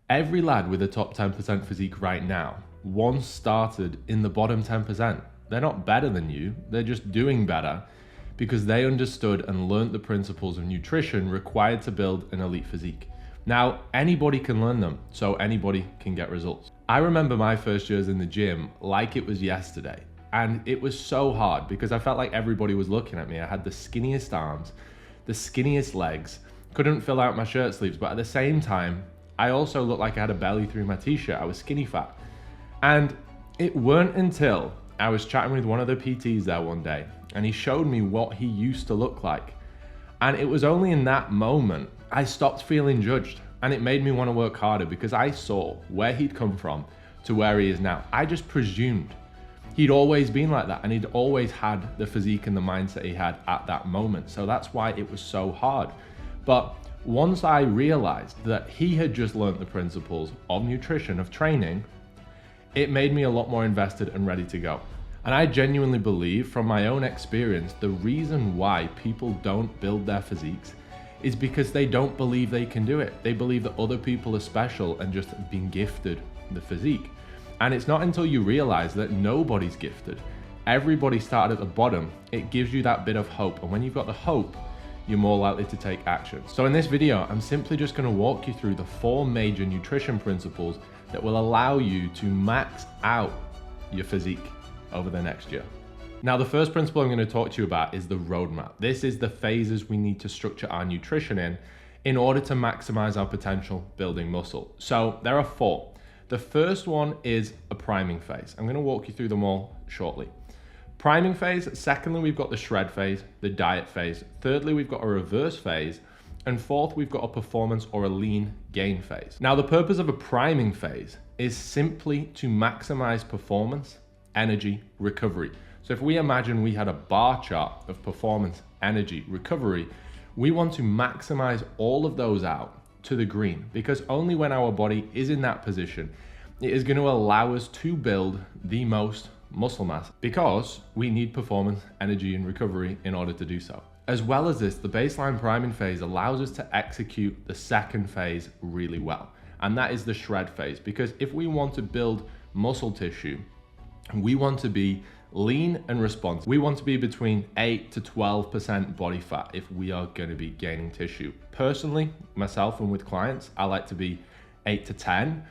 Every lad with a top 10% physique right now once started in the bottom 10%. They're not better than you, they're just doing better because they understood and learned the principles of nutrition required to build an elite physique. Now, anybody can learn them, so anybody can get results. I remember my first years in the gym like it was yesterday, and it was so hard because I felt like everybody was looking at me. I had the skinniest arms, the skinniest legs, couldn't fill out my shirt sleeves, but at the same time, I also looked like I had a belly through my t-shirt. I was skinny fat. And it weren't until I was chatting with one of the PTs there one day, and he showed me what he used to look like. And it was only in that moment I stopped feeling judged, and it made me want to work harder because I saw where he'd come from to where he is now. I just presumed he'd always been like that, and he'd always had the physique and the mindset he had at that moment. So that's why it was so hard. But once I realized that he had just learned the principles of nutrition, of training, it made me a lot more invested and ready to go. And I genuinely believe from my own experience, the reason why people don't build their physiques is because they don't believe they can do it. They believe that other people are special and just been gifted the physique. And it's not until you realize that nobody's gifted. Everybody started at the bottom. It gives you that bit of hope. And when you've got the hope, you're more likely to take action. So in this video, I'm simply just gonna walk you through the 4 major nutrition principles that will allow you to max out your physique over the next year. Now, the first principle I'm gonna talk to you about is the roadmap. This is the phases we need to structure our nutrition in order to maximize our potential building muscle. So there are 4. The first one is a priming phase. I'm gonna walk you through them all shortly. Priming phase. Secondly, we've got the shred phase, the diet phase. Thirdly, we've got a reverse phase. And fourth, we've got a performance or a lean gain phase. Now, the purpose of a priming phase is simply to maximize performance, energy, recovery. So if we imagine we had a bar chart of performance, energy, recovery, we want to maximize all of those out to the green, because only when our body is in that position, it is going to allow us to build the most muscle mass, because we need performance, energy, and recovery in order to do so. As well as this, the baseline priming phase allows us to execute the second phase really well, and that is the shred phase. Because if we want to build muscle tissue, we want to be lean and responsive. We want to be between 8 to 12% body fat if we are going to be gaining tissue. Personally, myself and with clients, I like to be 8 to 10,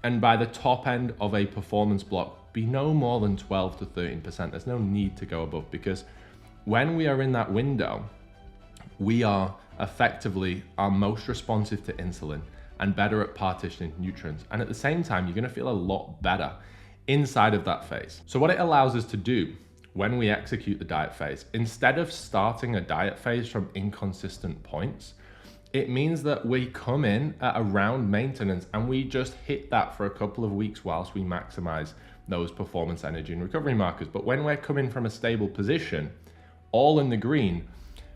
and by the top end of a performance block, be no more than 12 to 13%. There's no need to go above, because when we are in that window, we are effectively our most responsive to insulin and better at partitioning nutrients. And at the same time, you're gonna feel a lot better inside of that phase. So what it allows us to do when we execute the diet phase, instead of starting a diet phase from inconsistent points, it means that we come in at around maintenance and we just hit that for a couple of weeks whilst we maximize those performance, energy, and recovery markers. But when we're coming from a stable position, all in the green,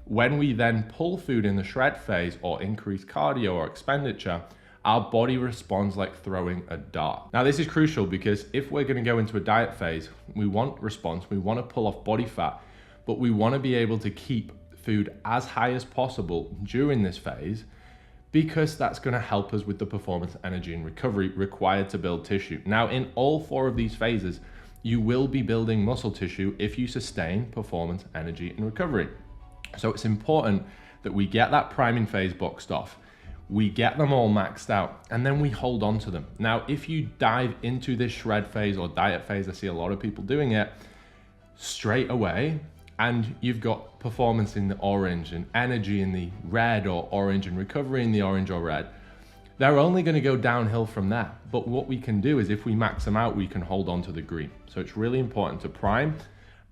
when we then pull food in the shred phase or increase cardio or expenditure, our body responds like throwing a dart. Now, this is crucial because if we're gonna go into a diet phase, we want response, we wanna pull off body fat, but we wanna be able to keep food as high as possible during this phase, because that's gonna help us with the performance, energy, and recovery required to build tissue. Now, in all 4 of these phases, you will be building muscle tissue if you sustain performance, energy, and recovery. So it's important that we get that priming phase boxed off, we get them all maxed out, and then we hold on to them. Now, if you dive into this shred phase or diet phase, I see a lot of people doing it straight away, and you've got performance in the orange and energy in the red or orange and recovery in the orange or red, they're only going to go downhill from there. But what we can do is if we max them out, we can hold on to the green. So it's really important to prime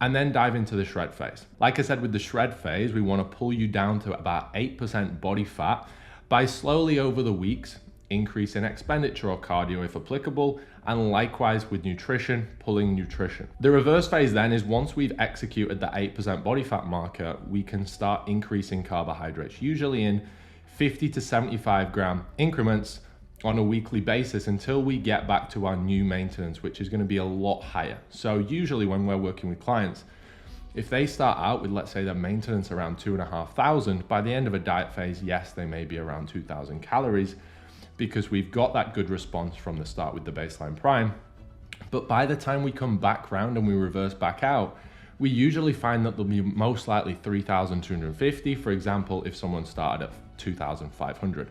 and then dive into the shred phase. Like I said, with the shred phase, we want to pull you down to about 8% body fat by slowly over the weeks increase in expenditure or cardio if applicable, and likewise with nutrition, pulling nutrition. The reverse phase then is once we've executed the 8% body fat marker, we can start increasing carbohydrates, usually in 50 to 75 gram increments on a weekly basis until we get back to our new maintenance, which is going to be a lot higher. So usually when we're working with clients, if they start out with, let's say, their maintenance around 2,500, by the end of a diet phase, yes, they may be around 2,000 calories. because we've got that good response from the start with the baseline prime. But by the time we come back round and we reverse back out, we usually find that there'll be most likely 3,250, for example, if someone started at 2,500.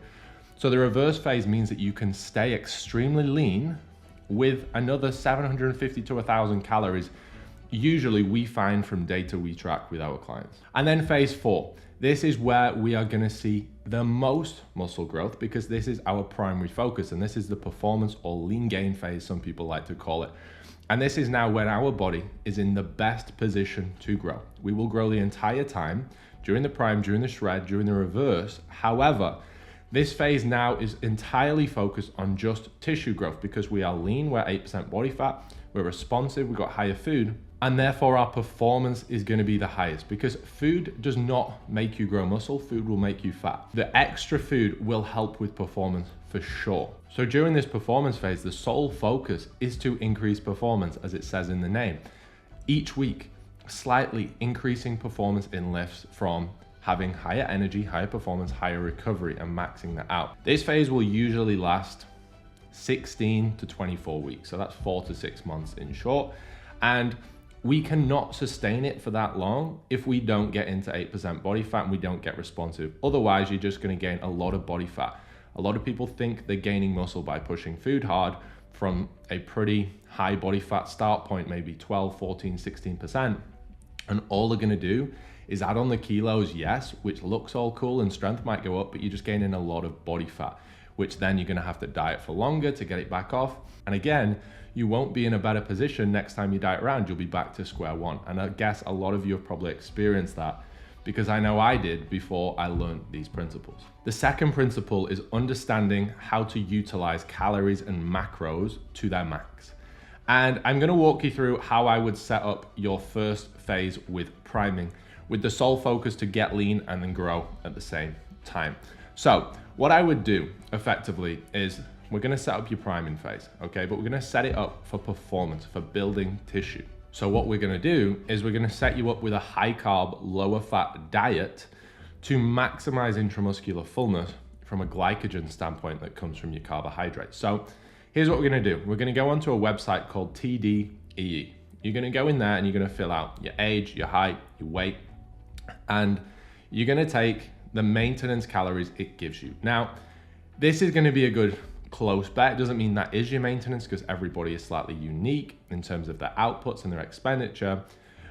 So the reverse phase means that you can stay extremely lean with another 750 to 1,000 calories, usually we find from data we track with our clients. And then phase 4. This is where we are going to see the most muscle growth because this is our primary focus, and this is the performance or lean gain phase, some people like to call it. And this is now when our body is in the best position to grow. We will grow the entire time, during the prime, during the shred, during the reverse. However, this phase now is entirely focused on just tissue growth because we are lean, we're 8% body fat, we're responsive, we've got higher food, and therefore our performance is going to be the highest because food does not make you grow muscle, food will make you fat. The extra food will help with performance for sure. So during this performance phase, the sole focus is to increase performance, as it says in the name. Each week, slightly increasing performance in lifts from having higher energy, higher performance, higher recovery, and maxing that out. This phase will usually last 16 to 24 weeks. So that's 4 to 6 months in short. And we cannot sustain it for that long if we don't get into 8% body fat and we don't get responsive. Otherwise, you're just going to gain a lot of body fat. A lot of people think they're gaining muscle by pushing food hard from a pretty high body fat start point, maybe 12, 14, 16%. And all they're going to do is add on the kilos, yes, which looks all cool and strength might go up, but you're just gaining a lot of body fat, which then you're going to have to diet for longer to get it back off. And again, you won't be in a better position next time you diet around, you'll be back to square one. And I guess a lot of you have probably experienced that because I know I did before I learned these principles. The second principle is understanding how to utilize calories and macros to their max. And I'm going to walk you through how I would set up your first phase with priming, with the sole focus to get lean and then grow at the same time. So what I would do effectively is we're going to set up your priming phase, okay? But we're going to set it up for performance, for building tissue. So what we're going to do is we're going to set you up with a high carb, lower fat diet to maximize intramuscular fullness from a glycogen standpoint that comes from your carbohydrates. So here's what we're going to do. We're going to go onto a website called TDEE. You're going to go in there and you're going to fill out your age, your height, your weight, and you're going to take the maintenance calories it gives you. Now, this is going to be a good close bet. It doesn't mean that is your maintenance because everybody is slightly unique in terms of their outputs and their expenditure,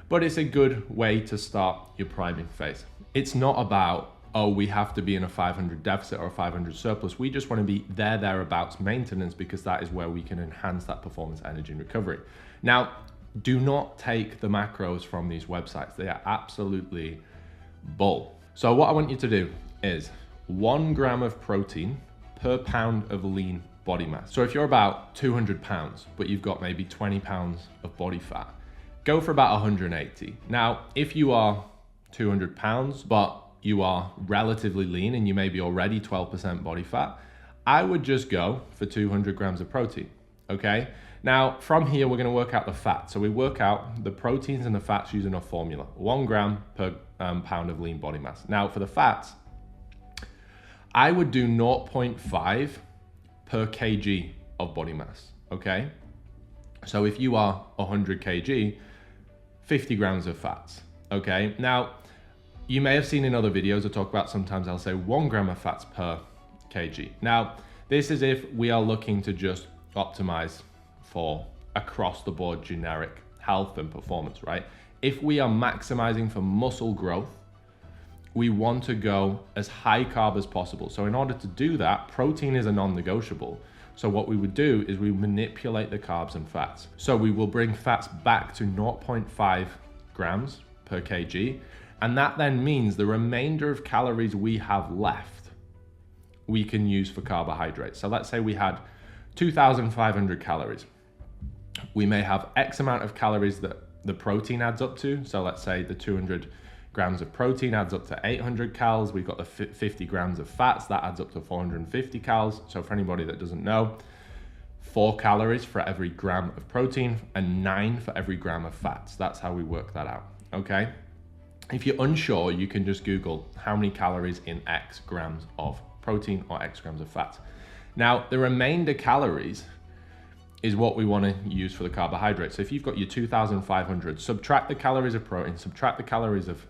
but it's a good way to start your priming phase. It's not about, oh, we have to be in a 500 deficit or a 500 surplus. We just want to be thereabouts maintenance because that is where we can enhance that performance, energy, and recovery. Now, do not take the macros from these websites. They are absolutely bull. So what I want you to do is 1 gram of protein per pound of lean body mass. So if you're about 200 pounds, but you've got maybe 20 pounds of body fat, go for about 180. Now, if you are 200 pounds, but you are relatively lean and you may be already 12% body fat, I would just go for 200 grams of protein, okay? Now, from here, we're gonna work out the fat. So we work out the proteins and the fats using a formula, 1 gram per pound of lean body mass. Now, for the fats, I would do 0.5 per kg of body mass, okay? So if you are 100 kg, 50 grams of fats, okay? Now, you may have seen in other videos I talk about, sometimes I'll say 1 gram of fats per kg. Now, this is if we are looking to just optimize for across the board generic health and performance, right? If we are maximizing for muscle growth, we want to go as high carb as possible. So in order to do that, protein is a non-negotiable. So what we would do is we manipulate the carbs and fats. So we will bring fats back to 0.5 grams per kg. And that then means the remainder of calories we have left, we can use for carbohydrates. So let's say we had 2,500 calories. We may have X amount of calories that the protein adds up to. So let's say the 200 grams of protein adds up to 800 calories. We've got the 50 grams of fats, that adds up to 450 calories. So for anybody that doesn't know, 4 calories for every gram of protein and 9 for every gram of fats. That's how we work that out, okay? If you're unsure, you can just Google how many calories in X grams of protein or X grams of fat. Now, the remainder calories is what we want to use for the carbohydrates. So if you've got your 2,500, subtract the calories of protein, subtract the calories of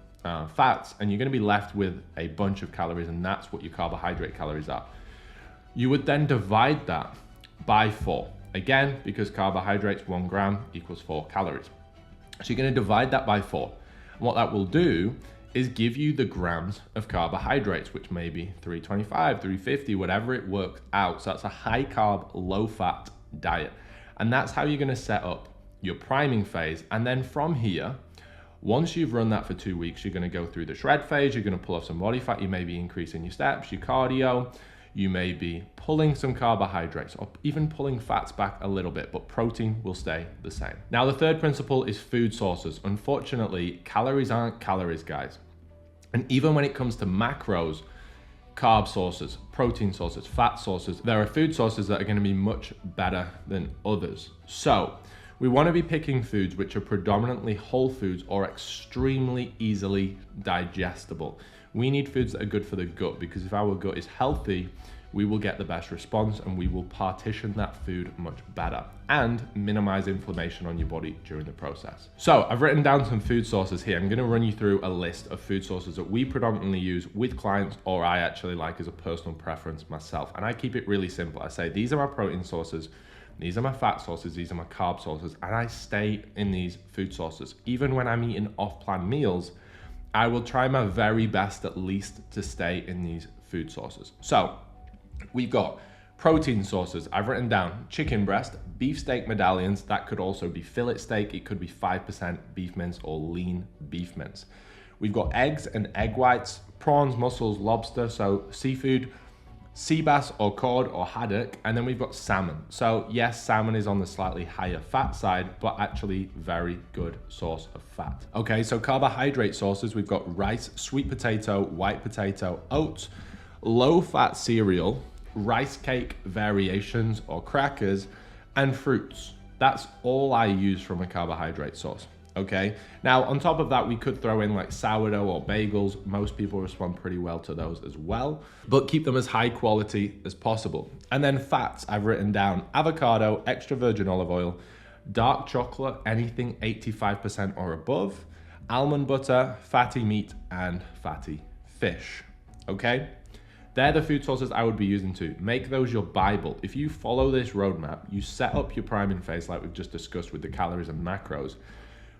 fats, and you're going to be left with a bunch of calories, and that's what your carbohydrate calories are. You would then divide that by 4. Again, because carbohydrates, 1 gram equals 4 calories. So you're going to divide that by 4. And what that will do is give you the grams of carbohydrates, which may be 325, 350, whatever it works out. So that's a high carb, low fat diet. And that's how you're going to set up your priming phase. And then from here, once you've run that for 2 weeks, you're going to go through the shred phase. You're going to pull off some body fat. You may be increasing your steps, your cardio. You may be pulling some carbohydrates or even pulling fats back a little bit, but protein will stay the same. Now, the third principle is food sources. Unfortunately, calories aren't calories, guys. And even when it comes to macros, carb sources, protein sources, fat sources, there are food sources that are going to be much better than others. So we want to be picking foods which are predominantly whole foods or extremely easily digestible. We need foods that are good for the gut, because if our gut is healthy, we will get the best response and we will partition that food much better and minimize inflammation on your body during the process. So I've written down some food sources here. I'm going to run you through a list of food sources that we predominantly use with clients, or I actually like as a personal preference myself. And I keep it really simple. I say, these are my protein sources, these are my fat sources, these are my carb sources, and I stay in these food sources. Even when I'm eating off-plan meals, I will try my very best at least to stay in these food sources. So we've got protein sources. I've written down chicken breast, beef steak medallions. That could also be fillet steak. It could be 5% beef mince or lean beef mince. We've got eggs and egg whites, prawns, mussels, lobster, so seafood, sea bass or cod or haddock, and then we've got salmon. So yes, salmon is on the slightly higher fat side, but actually very good source of fat. Okay, so carbohydrate sources, we've got rice, sweet potato, white potato, oats, low fat cereal, rice cake variations or crackers, and fruits. That's all I use from a carbohydrate source. Okay, now on top of that, we could throw in like sourdough or bagels. Most people respond pretty well to those as well, but keep them as high quality as possible. And then fats, I've written down avocado, extra virgin olive oil, dark chocolate, anything 85% or above, almond butter, fatty meat, and fatty fish. Okay, they're the food sources I would be using to make those your Bible. If you follow this roadmap, you set up your priming phase like we've just discussed with the calories and macros.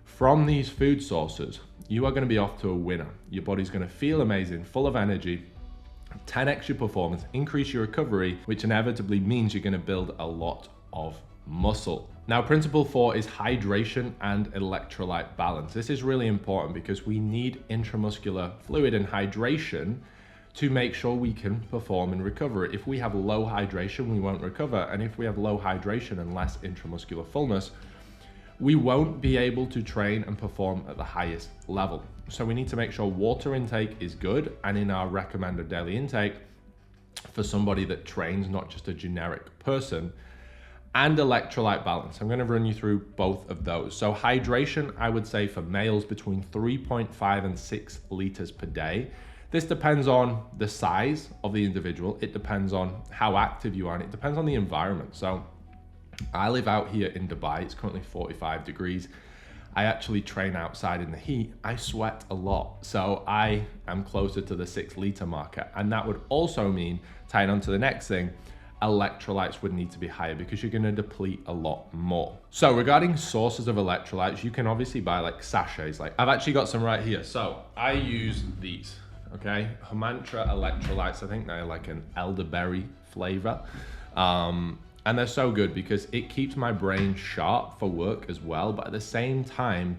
From these food sources, you are going to be off to a winner. Your body's going to feel amazing, full of energy, 10x your performance, increase your recovery, which inevitably means you're going to build a lot of muscle. Now, principle 4 is hydration and electrolyte balance. This is really important because we need intramuscular fluid and hydration to make sure we can perform and recover. If we have low hydration, we won't recover. And if we have low hydration and less intramuscular fullness, we won't be able to train and perform at the highest level. So we need to make sure water intake is good and in our recommended daily intake for somebody that trains, not just a generic person, and electrolyte balance. I'm going to run you through both of those. So hydration, I would say for males between 3.5 and 6 liters per day. This depends on the size of the individual. It depends on how active you are, and it depends on the environment. So I live out here in Dubai. It's currently 45 degrees. I actually train outside in the heat. I sweat a lot. So I am closer to the 6 liter marker. And that would also mean, tying on to the next thing, electrolytes would need to be higher because you're going to deplete a lot more. So regarding sources of electrolytes, you can obviously buy like sachets. Like I've actually got some right here. So I use these, okay? Humantra electrolytes. I think they're like an elderberry flavor. And they're so good because it keeps my brain sharp for work as well. But at the same time,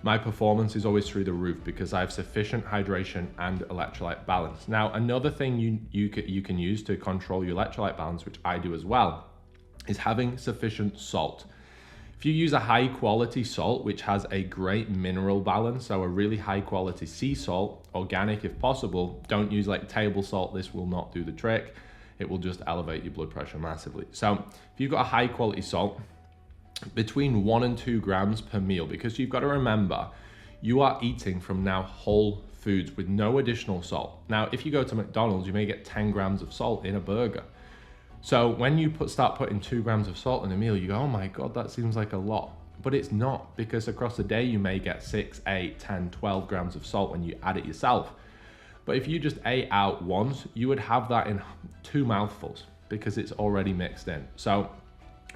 my performance is always through the roof because I have sufficient hydration and electrolyte balance. Now, another thing you can use to control your electrolyte balance, which I do as well, is having sufficient salt. If you use a high quality salt, which has a great mineral balance, so a really high quality sea salt, organic if possible, don't use like table salt. This will not do the trick. It will just elevate your blood pressure massively. So if you've got a high quality salt, between 1 and 2 grams per meal, because you've got to remember, you are eating from now whole foods with no additional salt. Now, if you go to McDonald's, you may get 10 grams of salt in a burger. So when you start putting 2 grams of salt in a meal, you go, oh my God, that seems like a lot. But it's not, because across the day, you may get 6, 8, 10, 12 grams of salt when you add it yourself. But if you just ate out once, you would have that in 2 mouthfuls because it's already mixed in. So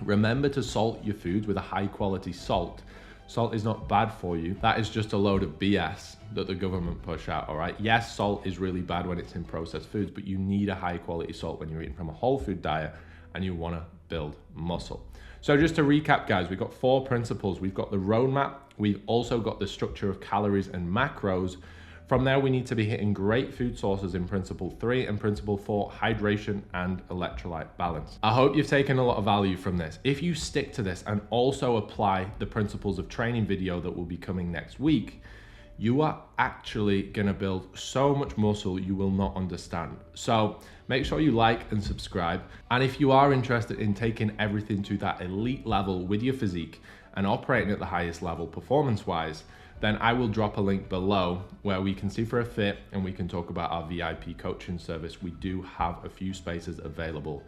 remember to salt your foods with a high quality salt. Salt is not bad for you. That is just a load of BS that the government push out, all right? Yes, salt is really bad when it's in processed foods, but you need a high quality salt when you're eating from a whole food diet and you wanna build muscle. So just to recap, guys, we've got 4 principles. We've got the roadmap. We've also got the structure of calories and macros. From there, we need to be hitting great food sources in principle 3 and principle 4, hydration and electrolyte balance. I hope you've taken a lot of value from this. If you stick to this and also apply the principles of training video that will be coming next week, you are actually gonna build so much muscle you will not understand. So make sure you like and subscribe. And if you are interested in taking everything to that elite level with your physique and operating at the highest level performance-wise, then I will drop a link below where we can see for a fit and we can talk about our VIP coaching service. We do have a few spaces available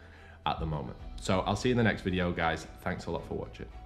at the moment. So I'll see you in the next video, guys. Thanks a lot for watching.